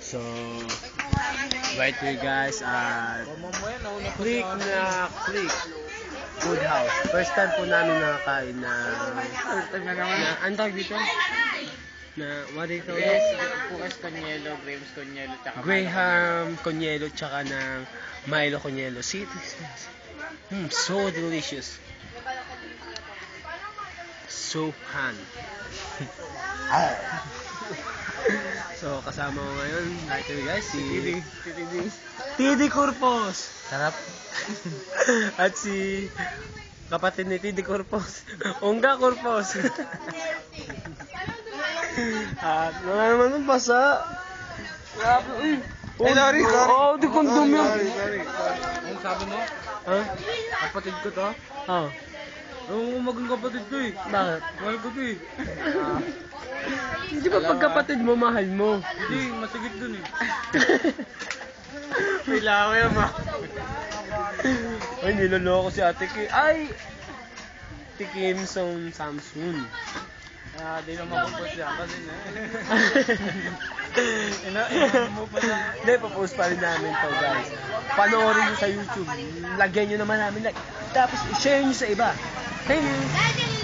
So, right here guys at Click Food House. First time po namin nakakain na ang tawag dito? Na, what do you call it? Bukas Conyelo, Graves Conyelo, tsaka Graham Conyelo tsaka ng Milo Conyelo. See, so delicious. So han. So kasama ko ngayon, nakita guys, si TD Corpos. Sarap. At si kapatid ni TD Corpos, Ongga Corpos. At wala naman ng basa. Ay, sorry. Oo, di kondom yun. Sorry. Ang sabi mo? Ha? Kapatid ko to? Oo. Oo, maging kapatid ko eh. Bakit? Mahal ko to eh. Hindi ba pagkapatid mo, mahal mo? Hindi, masigit dun eh. May laway ma. Ay, niloloko si Ate Kim. Ay! Ate Kim Samsung. Di naman po siya kasi na. Mo pa na. Hindi, papost pa rin namin to guys. Panoorin nyo sa YouTube. Lagyan nyo naman namin like. Tapos, i-share nyo sa iba. Thank you!